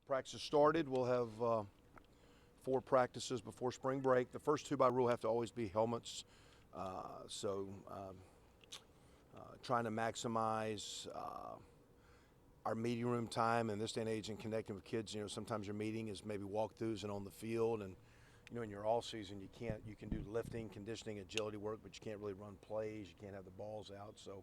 Practice started. We'll have 4 practices before spring break. The first 2 by rule have to always be helmets. Trying to maximize our meeting room time in this day and age and connecting with kids. Sometimes your meeting is maybe walkthroughs and on the field, and in your all season you can do lifting, conditioning, agility work, but you can't really run plays. You can't have the balls out. So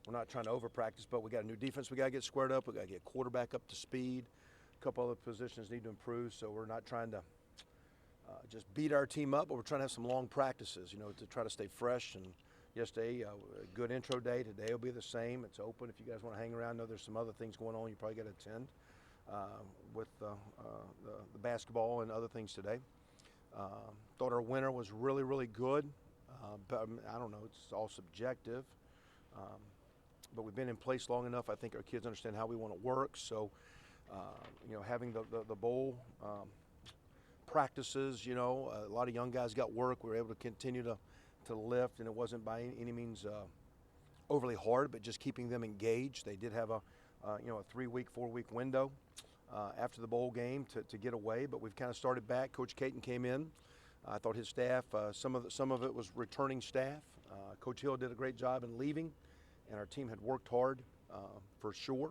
we're not trying to over practice, but we got a new defense we got to get squared up. We got to get quarterback up to speed. A couple other positions need to improve, so we're not trying to just beat our team up, but we're trying to have some long practices, to try to stay fresh. And yesterday, a good intro day. Today will be the same. It's open if you guys want to hang around. I know there's some other things going on you probably got to attend with the basketball and other things today. Thought our winter was really, really good. But I don't know, it's all subjective. But we've been in place long enough. I think our kids understand how we want to work. So, having the bowl practices, a lot of young guys got work. We were able to continue to lift, and it wasn't by any means overly hard, but just keeping them engaged. They did have a 3-week, 4-week window after the bowl game to get away, but we've kind of started back. Coach Caton came in. I thought his staff, some of it was returning staff. Coach Hill did a great job in leaving, and our team had worked hard for sure.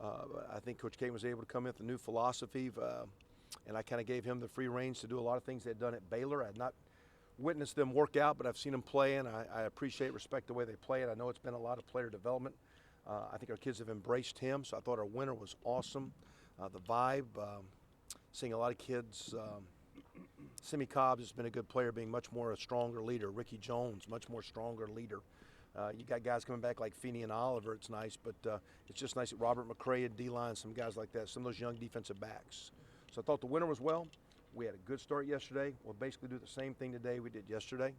I think Coach Caton was able to come in with a new philosophy, and I kind of gave him the free reins to do a lot of things they had done at Baylor. I had not witnessed them work out, but I've seen them play, and I appreciate, respect the way they play it. I know it's been a lot of player development. I think our kids have embraced him, so I thought our winter was awesome. The vibe, seeing a lot of kids. Simi Cobbs has been a good player, being much more a stronger leader. Ricky Jones, much more stronger leader. You got guys coming back like Feeney and Oliver. It's nice, but it's just nice that Robert McCray and D-line, some guys like that, some of those young defensive backs. So I thought the winter was well. We had a good start yesterday. We'll basically do the same thing today we did yesterday.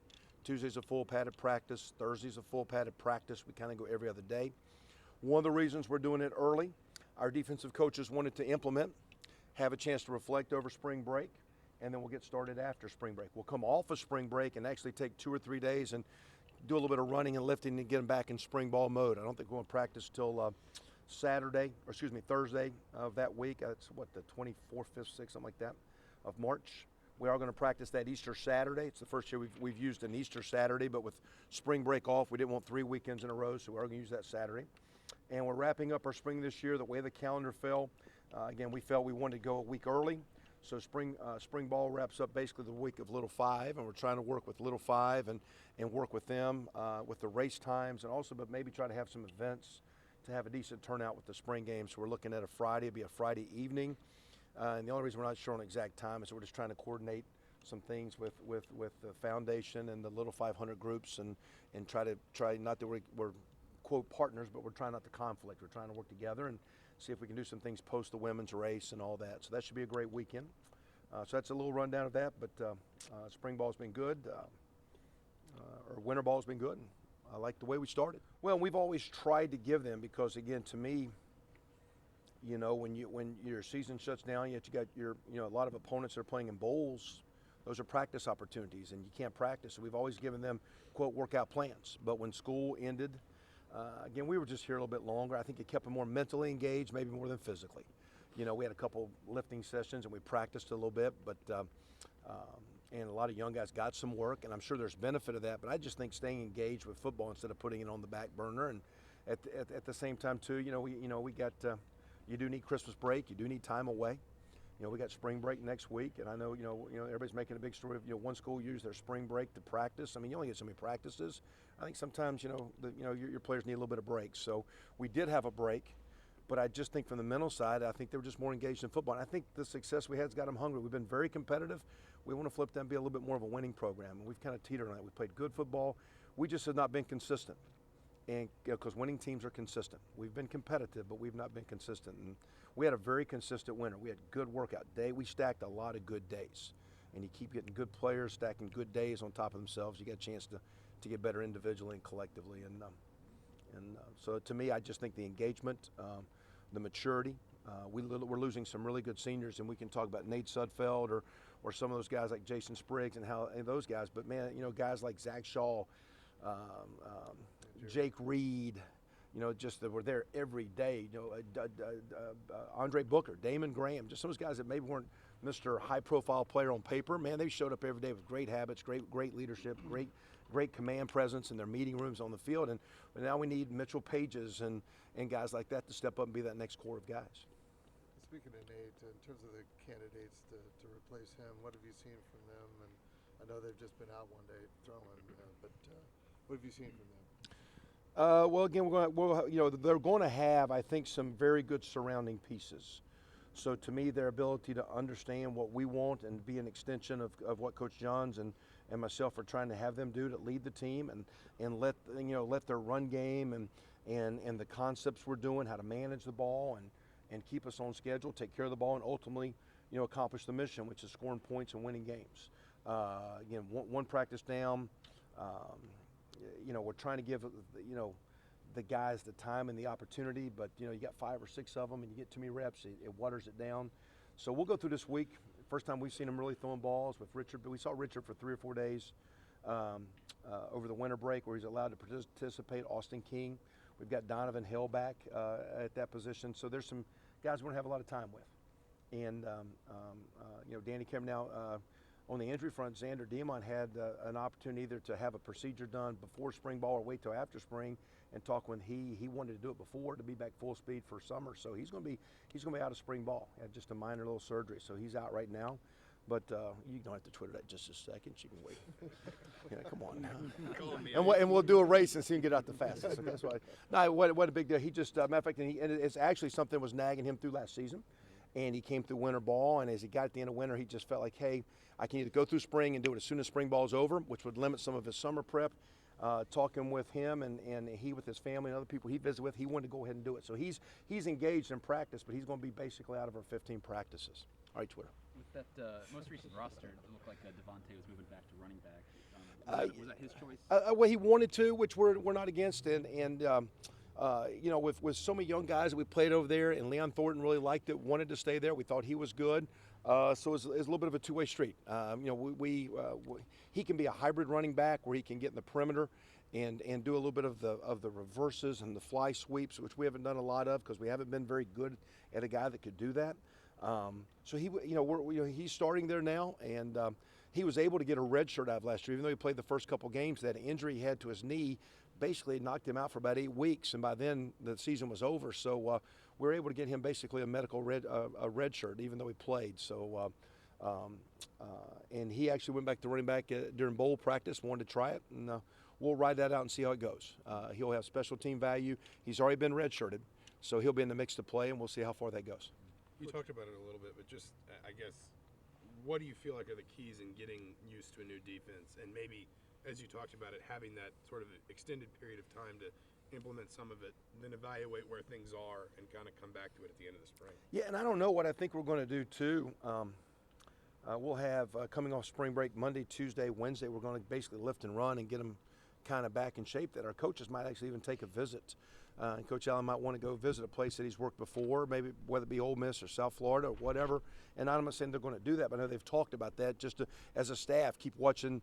Tuesday's a full padded practice. Thursday's a full padded practice. We kind of go every other day. One of the reasons we're doing it early, our defensive coaches wanted to implement, have a chance to reflect over spring break, and then we'll get started after spring break. We'll come off of spring break and actually take 2 or 3 days and do a little bit of running and lifting and get them back in spring ball mode. I don't think we're going to practice till Thursday of that week. That's the 24th, 5th, 6th, something like that, of March. We are going to practice that Easter Saturday. It's the first year we've used an Easter Saturday, but with spring break off, we didn't want 3 weekends in a row, so we're going to use that Saturday. And we're wrapping up our spring this year. The way the calendar fell, again, we felt we wanted to go a week early. So spring ball wraps up basically the week of Little 5, and we're trying to work with Little 5 and work with them with the race times, and also but maybe try to have some events to have a decent turnout with the spring games. So we're looking at a Friday. It'll be a Friday evening. And the only reason we're not sure on exact time is we're just trying to coordinate some things with the foundation and the Little 500 groups and try not that we're quote partners, but we're trying not to conflict. We're trying to work together and see if we can do some things post the women's race and all that. So that should be a great weekend. So that's a little rundown of that, but spring ball's been good. Or winter ball's been good. And I like the way we started. Well, we've always tried to give them, because again, to me, when your season shuts down, yet you got a lot of opponents that are playing in bowls. Those are practice opportunities, and you can't practice. So we've always given them quote workout plans. But when school ended, again, we were just here a little bit longer. I think it kept them more mentally engaged, maybe more than physically. We had a couple lifting sessions and we practiced a little bit, but and a lot of young guys got some work, and I'm sure there's benefit of that. But I just think staying engaged with football instead of putting it on the back burner, and at the same time too, we got you do need Christmas break, you do need time away. We got spring break next week, and I know everybody's making a big story of one school used their spring break to practice. I mean, you only get so many practices. I think sometimes your players need a little bit of break. So we did have a break. But I just think from the mental side, I think they were just more engaged in football. And I think the success we had has got them hungry. We've been very competitive. We want to flip them and be a little bit more of a winning program. And we've kind of teetered on that. We played good football. We just have not been consistent. And because winning teams are consistent. We've been competitive, but we've not been consistent. And we had a very consistent winter. We had good workout day. We stacked a lot of good days. And you keep getting good players stacking good days on top of themselves. You get a chance to get better individually and collectively. And so to me, I just think the engagement, the maturity. We're losing some really good seniors, and we can talk about Nate Sudfeld or some of those guys like Jason Spriggs and those guys. But man, guys like Zach Shaw, Jake Reed, just that were there every day. Andre Booker, Damon Graham, just those guys that maybe weren't Mr. High-profile player on paper. Man, they showed up every day with great habits, great leadership, great command presence in their meeting rooms on the field. And now we need Mitchell Pages and guys like that to step up and be that next core of guys. Speaking of Nate, in terms of the candidates to replace him, what have you seen from them? And I know they've just been out one day throwing, but what have you seen from them? Well, again, they're going to have, I think, some very good surrounding pieces. So to me, their ability to understand what we want and be an extension of what Coach Johns and myself are trying to have them do to lead the team and let their run game and the concepts we're doing, how to manage the ball and keep us on schedule, take care of the ball, and ultimately, accomplish the mission, which is scoring points and winning games. Again, one practice down. We're trying to give the guys the time and the opportunity, but you got 5 or 6 of them, and you get too many reps, it waters it down. So we'll go through this week. First time we've seen him really throwing balls with Richard, but we saw Richard for 3 or 4 days over the winter break where he's allowed to participate. Austin King. We've got Donovan Hill back at that position. So there's some guys we're going to have a lot of time with. And, Danny Kemp now on the injury front, Xander Diamond had an opportunity either to have a procedure done before spring ball or wait till after spring and talk when he wanted to do it before to be back full speed for summer. So he's going to be out of spring ball. Had just a minor little surgery, so he's out right now. But you don't have to Twitter that just a second. You can wait. Come on now. And we'll do a race and see him get out the fastest. So that's why. No, what a big deal. He just, matter of fact, and it's actually something that was nagging him through last season. And he came through winter ball, and as he got at the end of winter, he just felt like, hey, I can either go through spring and do it as soon as spring ball's over, which would limit some of his summer prep. Talking with him and he with his family and other people he visited with, he wanted to go ahead and do it. So he's engaged in practice, but he's going to be basically out of our 15 practices. All right, Twitter. With that most recent roster, it looked like Devontae was moving back to running back. Was that his choice? Well, he wanted to, which we're not against, and with so many young guys that we played over there, and Leon Thornton really liked it, wanted to stay there. We thought he was good. So it was a little bit of a two-way street. He can be a hybrid running back where he can get in the perimeter and do a little bit of the reverses and the fly sweeps, which we haven't done a lot of because we haven't been very good at a guy that could do that. So he's starting there now, and he was able to get a red shirt out of last year, even though he played the first couple games. That injury he had to his knee basically knocked him out for about 8 weeks, and by then the season was over. So we were able to get him basically a medical red shirt, even though he played. So and he actually went back to running back during bowl practice, wanted to try it, and we'll ride that out and see how it goes. He'll have special team value. He's already been redshirted, so he'll be in the mix to play, and we'll see how far that goes. You talked about it a little bit, but just, I guess, what do you feel like are the keys in getting used to a new defense? And maybe, as you talked about it, having that sort of extended period of time to implement some of it, then evaluate where things are and kind of come back to it at the end of the spring. Yeah, and I don't know what I think we're going to do, too. We'll have, coming off spring break, Monday, Tuesday, Wednesday, we're going to basically lift and run and get them kind of back in shape that our coaches might actually even take a visit. And Coach Allen might want to go visit a place that he's worked before, maybe whether it be Ole Miss or South Florida or whatever. And I'm not saying they're going to do that, but I know they've talked about that just to, as a staff, keep watching,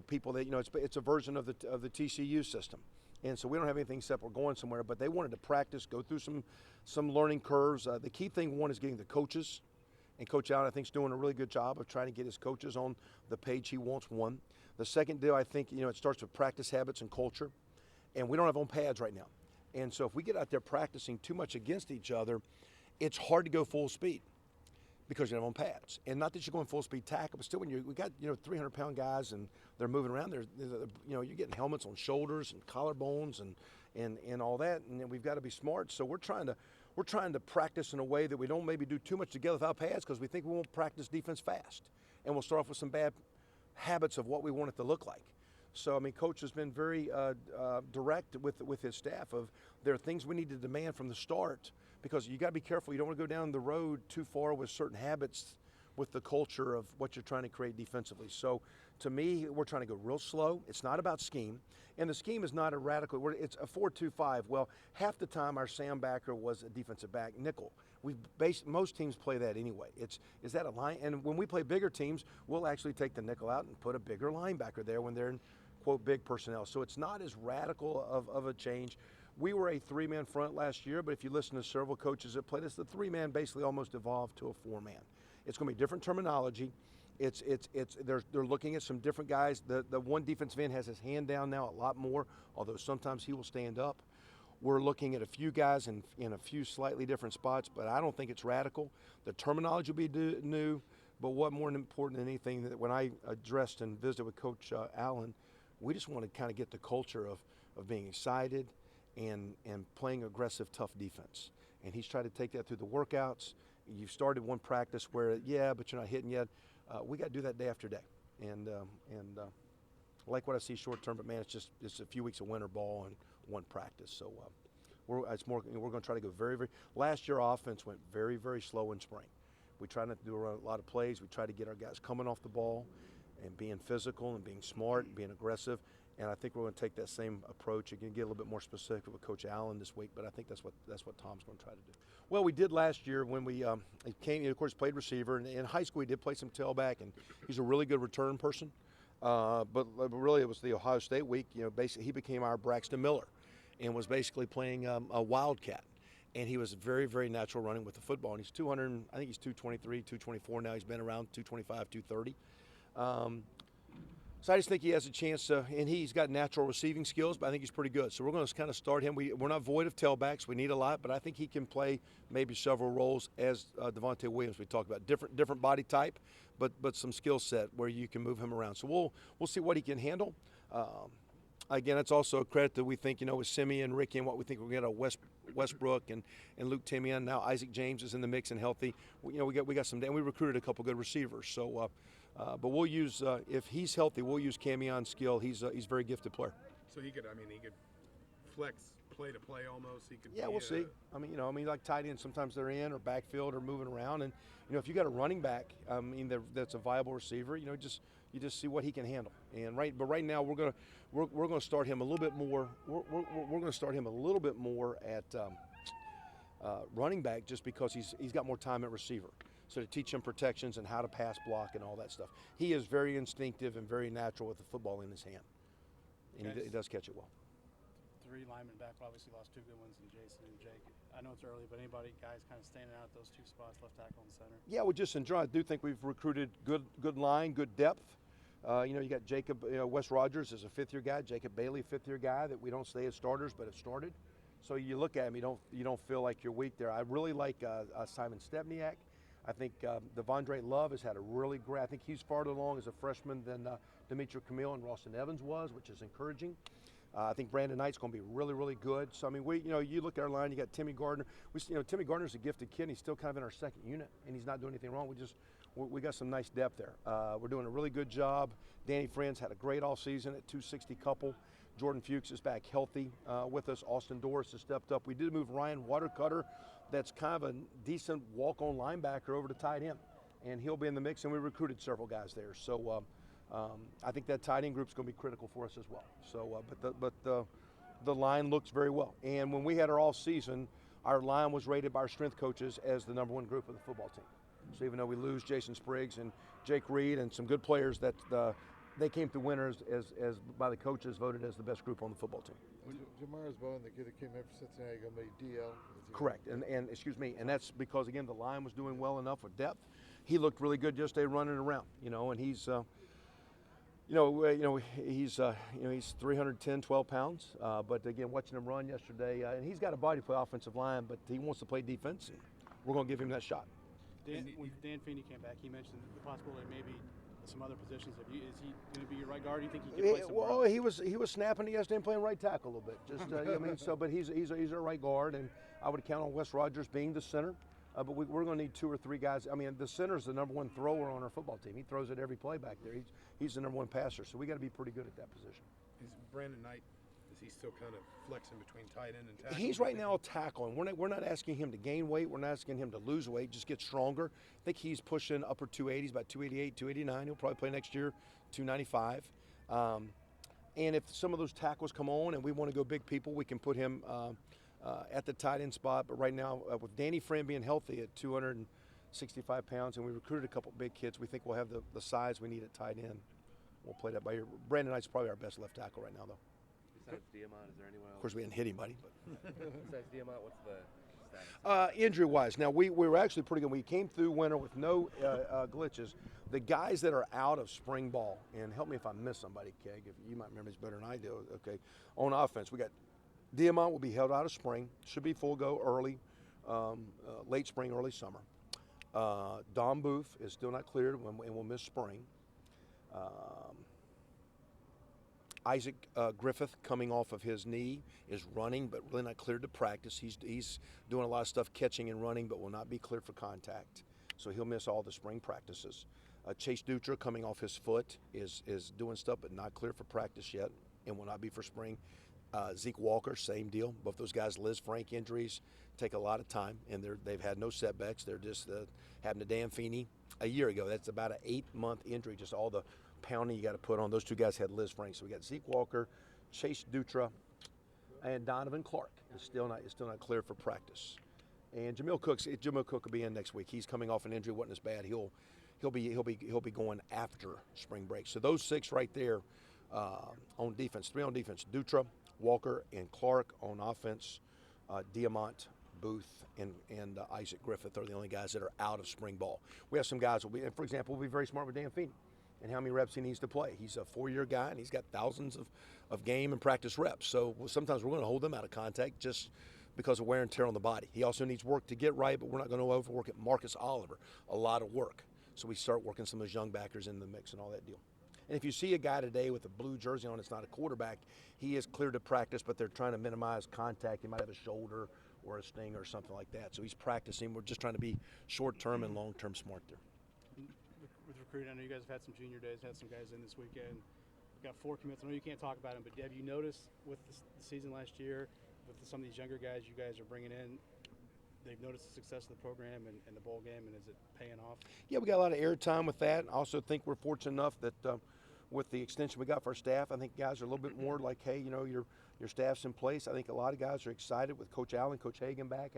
people that, it's a version of the TCU system. And so we don't have anything except we're going somewhere, but they wanted to practice, go through some learning curves. The key thing, one, is getting the coaches. And Coach Allen, I think, is doing a really good job of trying to get his coaches on the page he wants, one. The second deal, I think, it starts with practice habits and culture. And we don't have on pads right now. And so if we get out there practicing too much against each other, it's hard to go full speed because you have on pads. And not that you're going full speed tackle, but still when we got 300-pound guys and they're moving around, you're getting helmets on shoulders and collarbones and all that, and then we've got to be smart. So we're trying to practice in a way that we don't maybe do too much together without pads because we think we won't practice defense fast, and we'll start off with some bad habits of what we want it to look like. So, Coach has been very direct with his staff of there are things we need to demand from the start because you got to be careful. You don't want to go down the road too far with certain habits with the culture of what you're trying to create defensively. So, to me, we're trying to go real slow. It's not about scheme. And the scheme is not a radical. It's a 4-2-5. Well, half the time our Sam backer was a defensive back nickel. Most teams play that anyway. Is that a line? And when we play bigger teams, we'll actually take the nickel out and put a bigger linebacker there when they're in, quote, big personnel. So it's not as radical of a change. We were a three-man front last year, but if you listen to several coaches that played us, the three-man basically almost evolved to a four-man. It's going to be different terminology. They're looking at some different guys. The one defensive end has his hand down now a lot more, although sometimes he will stand up. We're looking at a few guys in a few slightly different spots, but I don't think it's radical. The terminology will be new, but what more important than anything, that when I addressed and visited with Coach Allen, we just want to kind of get the culture of being excited and playing aggressive, tough defense. And he's tried to take that through the workouts. You've started one practice where, but you're not hitting yet. We got to do that day after day. And I like what I see short term, but man, it's a few weeks of winter ball and one practice. So we're going to try to go very, very. Last year, our offense went very, very slow in spring. We tried not to do a lot of plays. We tried to get our guys coming off the ball and being physical and being smart and being aggressive. And I think we're going to take that same approach. Again, get a little bit more specific with Coach Allen this week, but I think that's what Tom's going to try to do. Well, we did last year when we he of course played receiver, and in high school he did play some tailback, and he's a really good return person. But really, it was the Ohio State week. Basically he became our Braxton Miller, and was basically playing a wildcat. And he was very, very natural running with the football. And he's 200, I think he's 223, 224 now. He's been around 225, 230. So I just think he has a chance to, and he's got natural receiving skills, but I think he's pretty good. So we're going to kind of start him. We're not void of tailbacks. We need a lot, but I think he can play maybe several roles as Devontae Williams we talked about. Different body type, but some skill set where you can move him around. So we'll see what he can handle. Again, it's also a credit that we think, with Simeon and Ricky and what we think we're going to get Westbrook and Luke Timian. Now Isaac James is in the mix and healthy. We got some, and we recruited a couple good receivers. So, but we'll use if he's healthy, we'll use Camion's skill. He's a very gifted player. So he could flex play to play almost. He could. Yeah, we'll see. Like tight ends, sometimes they're in or backfield or moving around, and if you got a running back, that's a viable receiver. You just see what he can handle. But right now we're gonna start him a little bit more. We're gonna start him a little bit more at running back, just because he's got more time at receiver. So to teach him protections and how to pass block and all that stuff. He is very instinctive and very natural with the football in his hand, and he does catch it well. Three linemen back, obviously lost two good ones in Jason and Jake. I know it's early, but guys kind of standing out those two spots, left tackle and center? Yeah, we just enjoy. I do think we've recruited good line, good depth. You got Jacob, Wes Rogers is a fifth-year guy. Jacob Bailey, fifth-year guy that we don't stay as starters, but have started. So you look at him, you don't feel like you're weak there. I really like Simon Stepniak. I think Devondre Love has had a really great. I think he's farther along as a freshman than Demetri Camille and Ralston Evans was, which is encouraging. I think Brandon Knight's going to be really, really good. So you look at our line. You got Timmy Gardner. Timmy Gardner's a gifted kid. And he's still kind of in our second unit, and he's not doing anything wrong. We got some nice depth there. We're doing a really good job. Danny Friends had a great all season at 260 couple. Jordan Fuchs is back healthy with us. Austin Doris has stepped up. We did move Ryan Watercutter. That's kind of a decent walk-on linebacker over to tight end, and he'll be in the mix. And we recruited several guys there. So I think that tight end group's going to be critical for us as well. So, but the line looks very well. And when we had our off season, our line was rated by our strength coaches as the #1 group of the football team. So even though we lose Jason Spriggs and Jake Reed and some good players, they came through winners as by the coaches voted as the best group on the football team. Jamara's Bowen, the kid that came in from Cincinnati, going to be DL. Correct, and excuse me, and that's because again the line was doing well enough with depth. He looked really good yesterday running around, and he's he's 310, 12 pounds. But again, watching him run yesterday, and he's got a body to play offensive line, but he wants to play defense. And we're going to give him that shot. When Dan Feeney came back, he mentioned the possibility maybe some other positions. Is he going to be your right guard? Do you think he can play somewhere else? He was snapping yesterday and playing right tackle a little bit. Just but he's our right guard, and I would count on Wes Rogers being the center. But we're going to need 2 or 3 guys. The center is the #1 thrower on our football team. He throws it every play back there. He's the #1 passer, so we got to be pretty good at that position. Is Brandon Knight? Is he still kind of flexing between tight end and tackle? He's right now a tackle, and we're not asking him to gain weight. We're not asking him to lose weight. Just get stronger. I think he's pushing upper 280s, about 288, 289. He'll probably play next year, 295. And if some of those tackles come on and we want to go big people, we can put him at the tight end spot. But right now, with Danny Friend being healthy at 265 pounds, and we recruited a couple big kids, we think we'll have the size we need at tight end. We'll play that by ear. Brandon Knight's probably our best left tackle right now, though. Besides Diamant, is there anyone else? Of course, we didn't hit anybody, but. Besides Diamant, what's the status? Injury-wise, now we were actually pretty good. We came through winter with no glitches. The guys that are out of spring ball, and help me if I miss somebody, Keg, if you might remember this better than I do. Okay, on offense, we got Diamant will be held out of spring. Should be full go early, late spring, early summer. Don Booth is still not cleared and will miss spring. Isaac Griffith, coming off of his knee, is running but really not cleared to practice. He's doing a lot of stuff catching and running but will not be cleared for contact. So he'll miss all the spring practices. Chase Dutra, coming off his foot, is doing stuff but not cleared for practice yet and will not be for spring. Zeke Walker, same deal. Both those guys, Liz Frank injuries, take a lot of time, and they've had no setbacks. They're just happened to Dan Feeney a year ago. That's about an 8-month injury, just all the pounding you got to put on. Those two guys had Liz Frank. So we got Zeke Walker, Chase Dutra, and Donovan Clark is still not cleared for practice. And Jamil Cook will be in next week. He's coming off an injury, wasn't as bad. He'll be going after spring break. So those 6 right there on defense, 3 on defense: Dutra, Walker, and Clark. On offense, Diamant, Booth, and Isaac Griffith are the only guys that are out of spring ball. We have some guys for example, we'll be very smart with Dan Feeney and how many reps he needs to play. He's a 4-year guy, and he's got thousands of game and practice reps. So sometimes we're going to hold him out of contact just because of wear and tear on the body. He also needs work to get right, but we're not going to overwork it. Marcus Oliver, a lot of work. So we start working some of those young backers in the mix and all that deal. And if you see a guy today with a blue jersey on, it's not a quarterback, he is cleared to practice, but they're trying to minimize contact. He might have a shoulder or a sting or something like that. So he's practicing. We're just trying to be short-term and long-term smart there. With recruiting, I know you guys have had some junior days, had some guys in this weekend. We've got 4 commits. I know you can't talk about them, but have you noticed with the season last year, with some of these younger guys you guys are bringing in, they've noticed the success of the program and the bowl game, and is it paying off? Yeah, we got a lot of airtime with that. I also think we're fortunate enough that with the extension we got for our staff, I think guys are a little bit more like, hey, your staff's in place. I think a lot of guys are excited with Coach Allen, Coach Hagan back,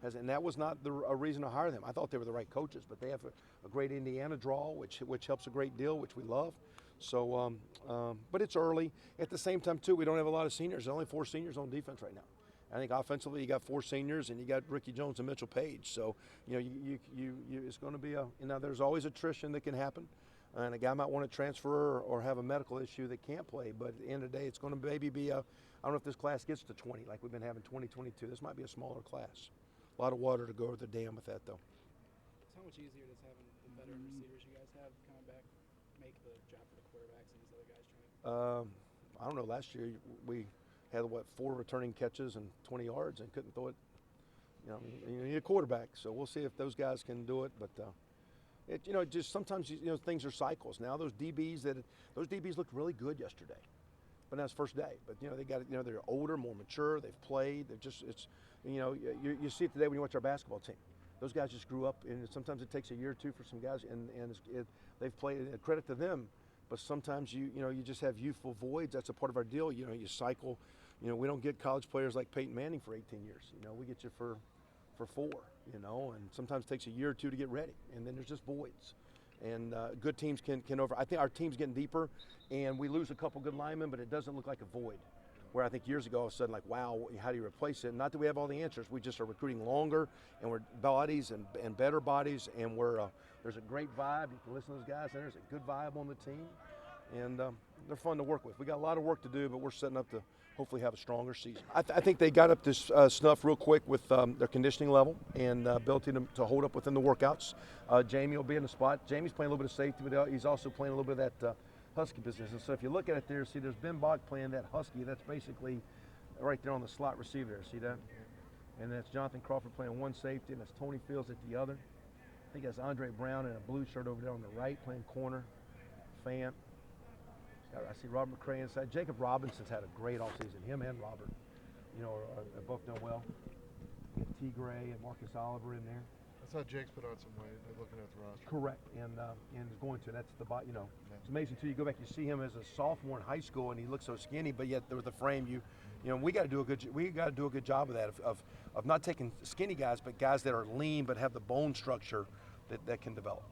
and that was not a reason to hire them. I thought they were the right coaches, but they have a great Indiana draw, which helps a great deal, which we love. So, but it's early. At the same time, too, we don't have a lot of seniors. There's only 4 seniors on defense right now. I think offensively you got 4 seniors and you got Ricky Jones and Mitchell Page. So, it's going to be there's always attrition that can happen. And a guy might want to transfer or have a medical issue that can't play. But at the end of the day, it's going to maybe be I don't know if this class gets to 20 like we've been having 2022. This might be a smaller class. A lot of water to go over the dam with that, though. So how much easier does having the veteran receivers you guys have coming back make the job for the quarterbacks and these other guys trying to? I don't know. Last year we had 4 returning catches and 20 yards and couldn't throw it. You need a quarterback, so we'll see if those guys can do it. But just sometimes things are cycles. Now those DBs looked really good yesterday, but that's first day. But they got they're older, more mature. They've played. They're just you see it today when you watch our basketball team. Those guys just grew up, and sometimes it takes a year or 2 for some guys, and they've played. Credit to them. But sometimes you just have youthful voids. That's a part of our deal. You cycle. We don't get college players like Peyton Manning for 18 years. We get you for 4. And sometimes it takes a year or 2 to get ready, and then there's just voids. And good teams can I think our team's getting deeper, and we lose a couple good linemen, but it doesn't look like a void. Where I think years ago, all of a sudden, like, wow, how do you replace it? Not that we have all the answers. We just are recruiting longer, and we're bodies and better bodies, and there's a great vibe. You can listen to those guys, and there's a good vibe on the team, and they're fun to work with. We got a lot of work to do, but we're setting up to hopefully have a stronger season. I think they got up to snuff real quick with their conditioning level and ability to hold up within the workouts. Jamie will be in the spot. Jamie's playing a little bit of safety, but he's also playing a little bit of that Husky position. So if you look at it there, see there's Ben Bach playing that Husky. That's basically right there on the slot receiver there. See that? And that's Jonathan Crawford playing one safety, and that's Tony Fields at the other. I think that's Andre Brown in a blue shirt over there on the right playing corner. Fant. I see Robert McCray inside. Jacob Robinson's had a great offseason. Him and Robert, are both done well. T. Gray and Marcus Oliver in there. I saw Jake's put on some weight. They're looking at the roster. Correct, and is going to. That's it's amazing too. You go back, you see him as a sophomore in high school, and he looks so skinny, but yet with the frame, we got to do a good job of that of not taking skinny guys, but guys that are lean but have the bone structure that can develop.